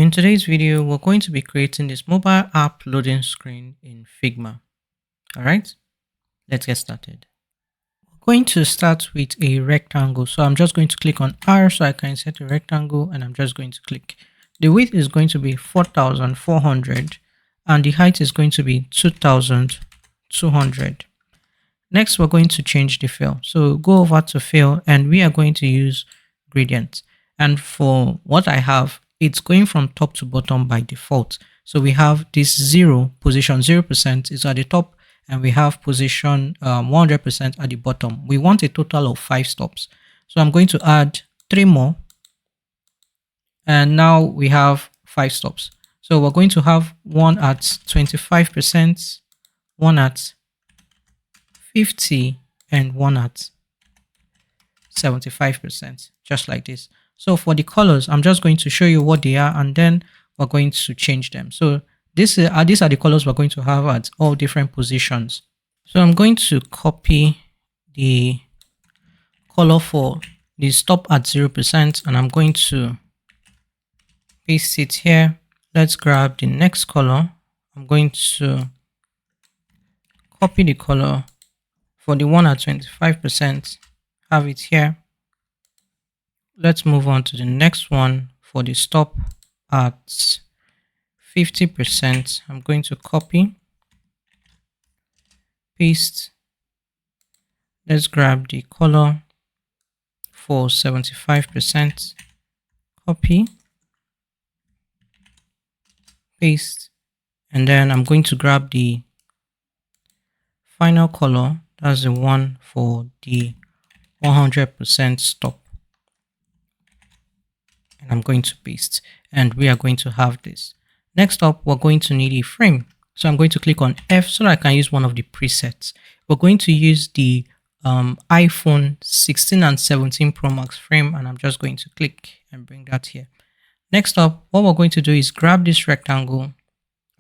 In today's video, we're going to be creating this mobile app loading screen in Figma. All right, let's get started. We're going to start with a rectangle. So I'm just going to click on R so I can insert a rectangle, and I'm just going to click. The width is going to be 4,400 and the height is going to be 2,200. Next, we're going to change the fill. So go over to fill and we are going to use gradient. And for what I have, it's going from top to bottom by default. So we have this position 0% is at the top, and we have position 100% at the bottom. We want a total of 5 stops. So I'm going to add 3 more. And now we have 5 stops. So we're going to have one at 25%, one at 50, and one at 75%, just like this. So for the colors, I'm just going to show you what they are, and then we're going to change them. So these are the colors we're going to have at all different positions. So I'm going to copy the color for the stop at 0%, and I'm going to paste it here. Let's grab the next color. I'm going to copy the color for the one at 25%, have it here. Let's move on to the next one for the stop at 50%. I'm going to copy, paste. Let's grab the color for 75%, copy, paste, and then I'm going to grab the final color. That's the one for the 100% stop. And I'm going to paste, and we are going to have this. Next up, we're going to need a frame. So I'm going to click on F so that I can use one of the presets. We're going to use the iPhone 16 and 17 Pro Max frame, and I'm just going to click and bring that here. Next up, what we're going to do is grab this rectangle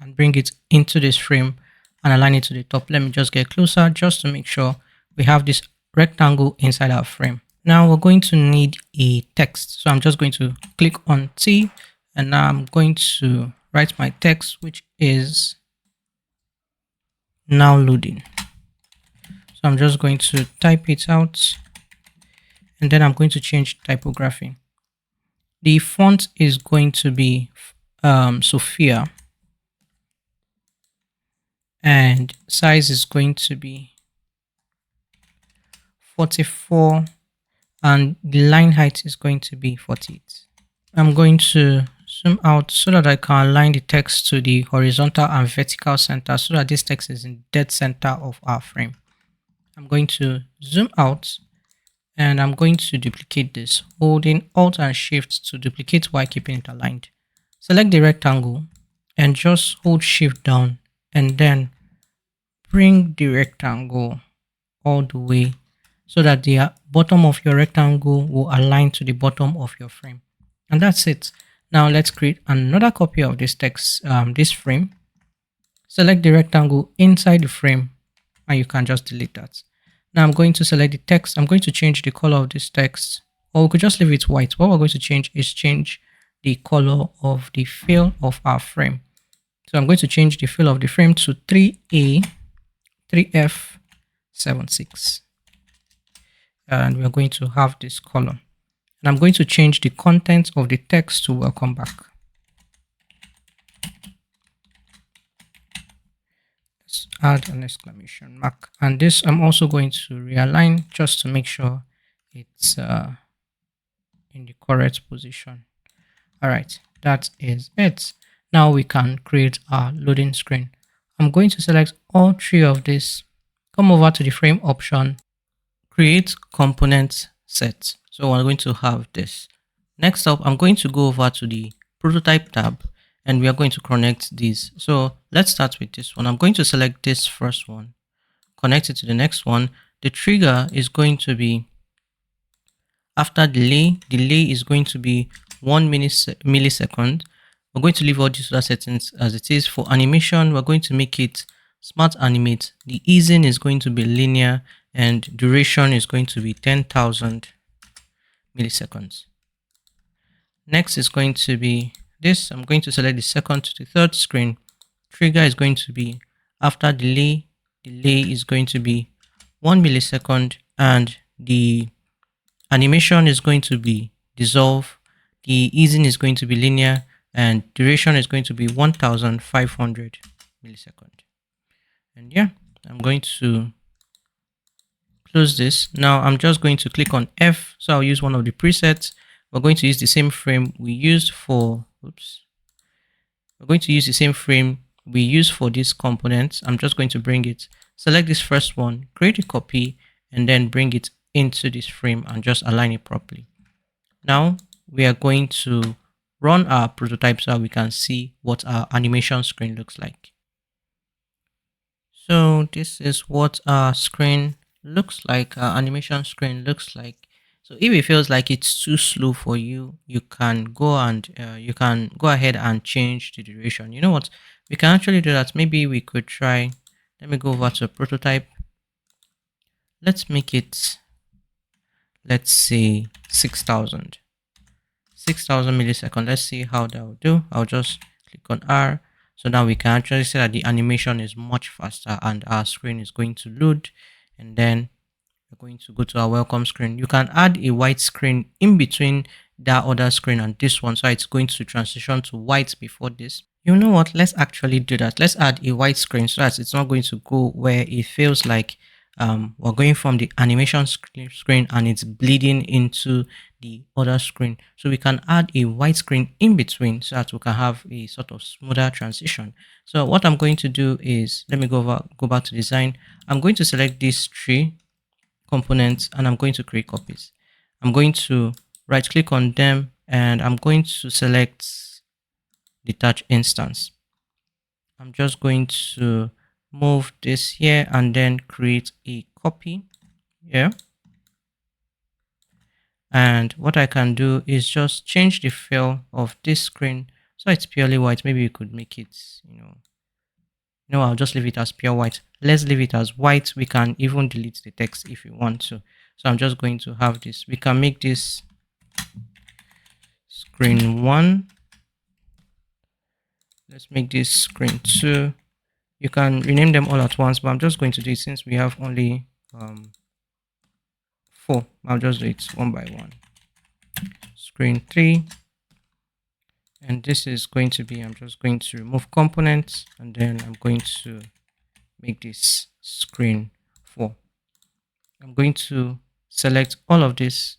and bring it into this frame and align it to the top. Let me just get closer just to make sure we have this rectangle inside our frame. Now we're going to need a text. So I'm just going to click on T, and now I'm going to write my text, which is now loading. So I'm just going to type it out, and then I'm going to change typography. The font is going to be Sophia, and size is going to be 44. And the line height is going to be 48. I'm going to zoom out so that I can align the text to the horizontal and vertical center so that this text is in dead center of our frame. I'm going to zoom out, and I'm going to duplicate this, holding Alt and Shift to duplicate while keeping it aligned. Select the rectangle and just hold Shift down, and then bring the rectangle all the way so that the bottom of your rectangle will align to the bottom of your frame. And that's it. Now let's create another copy of this text, this frame. Select the rectangle inside the frame, and you can just delete that. Now I'm going to select the text. I'm going to change the color of this text, or we could just leave it white. What we're going to change is change the color of the fill of our frame. So I'm going to change the fill of the frame to 3A, 3F76. And we're going to have this color. And I'm going to change the content of the text to welcome back. Let's add an exclamation mark. And this I'm also going to realign just to make sure it's in the correct position. All right, that is it. Now we can create our loading screen. I'm going to select all 3 of this, come over to the frame option, create component set. So we're going to have this. Next up, I'm going to go over to the prototype tab, and we are going to connect these. So let's start with this one. I'm going to select this first one, connect it to the next one. The trigger is going to be after delay. Delay is going to be 1 millisecond. We're going to leave all these other settings as it is. For animation, we're going to make it smart animate. The easing is going to be linear, and duration is going to be 10,000 milliseconds. Next is going to be this. I'm going to select the second to the third screen. Trigger is going to be after delay. Delay is going to be 1 millisecond, and the animation is going to be dissolve. The easing is going to be linear, and duration is going to be 1500 millisecond. And yeah, I'm going to close this. Now I'm just going to click on F. So I'll use one of the presets. We're going to use the same frame we used for, we're going to use the same frame we used for this component. I'm just going to bring it, select this first one, create a copy, and then bring it into this frame and just align it properly. Now we are going to run our prototype so we can see what our animation screen looks like. So this is what our screen looks like, our animation screen looks like. So if it feels like it's too slow for you, you can go ahead and change the duration. You know what? We can actually do that. Maybe we could try. Let me go over to prototype. Let's make it, let's say 6,000 milliseconds. Let's see how that will do. I'll just click on R. So now we can actually see that the animation is much faster and our screen is going to load, and then we're going to go to our welcome screen. You can add a white screen in between that other screen and this one, so it's going to transition to white before this. You know what? Let's actually do that. Let's add a white screen so that it's not going to go where it feels like we're going from the animation screen and it's bleeding into the other screen. So we can add a white screen in between so that we can have a sort of smoother transition. So what I'm going to do is, let me go back to design. I'm going to select these three components and I'm going to create copies. I'm going to right click on them and I'm going to select detach instance. I'm just going to move this here and then create a copy here. And what I can do is just change the fill of this screen so it's purely white. Maybe you could make it, no, I'll just leave it as pure white. Let's leave it as white. We can even delete the text if you want to. So I'm just going to have this. We can make this screen 1. Let's make this screen 2. You can rename them all at once, but I'm just going to do it since we have only 4. I'll just do it one by one. Screen 3. And this is going to be, I'm just going to remove components and then I'm going to make this screen 4. I'm going to select all of this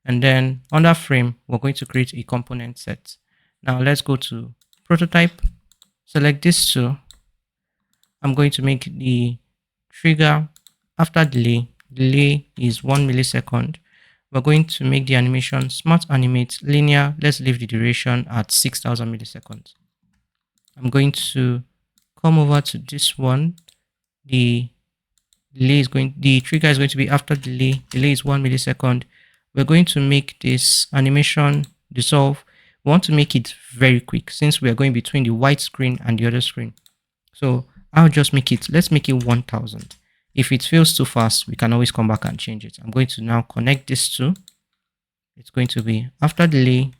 and then under frame, we're going to create a component set. Now let's go to prototype, select this two. I'm going to make the trigger after delay. Delay is 1 millisecond. We're going to make the animation smart animate linear. Let's leave the duration at 6,000 milliseconds. I'm going to come over to this one. The trigger is going to be after delay. Delay is 1 millisecond. We're going to make this animation dissolve. We want to make it very quick since we are going between the white screen and the other screen. So I'll just make it, let's make it 1000. If it feels too fast, we can always come back and change it. I'm going to now connect this two. It's going to be after delay,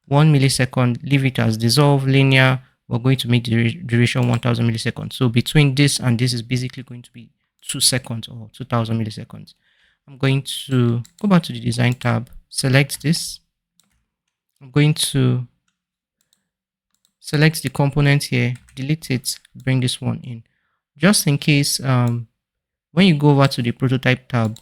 1 millisecond, leave it as dissolve linear. We're going to make the duration 1000 milliseconds. So between this and this is basically going to be 2 seconds or 2000 milliseconds. I'm going to go back to the design tab, select this. I'm going to select the component here, delete it, bring this one in. Just in case, when you go over to the prototype tab,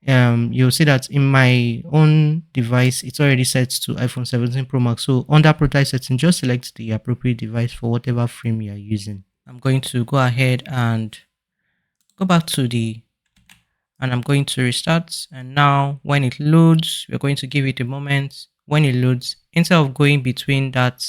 you'll see that in my own device, it's already set to iPhone 17 Pro Max. So under prototype settings, just select the appropriate device for whatever frame you are using. I'm going to go ahead and go back to and I'm going to restart. And now when it loads, we're going to give it a moment. When it loads, instead of going between that,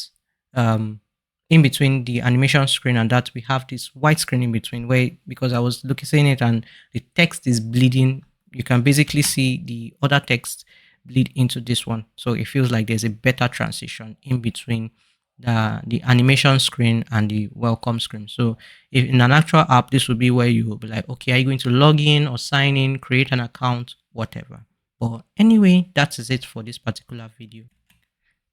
in between the animation screen and that, we have this white screen in between where, because I was seeing it and the text is bleeding, you can basically see the other text bleed into this one. So it feels like there's a better transition in between the animation screen and the welcome screen. So if in an actual app, this would be where you will be like, okay, are you going to log in or sign in, create an account, whatever. But anyway, that is it for this particular video.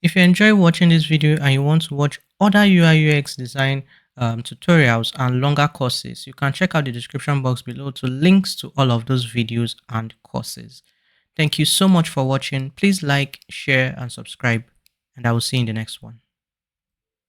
If you enjoy watching this video and you want to watch other UI UX design tutorials and longer courses, you can check out the description box below to links to all of those videos and courses. Thank you so much for watching. Please like, share, and subscribe, and I will see you in the next one.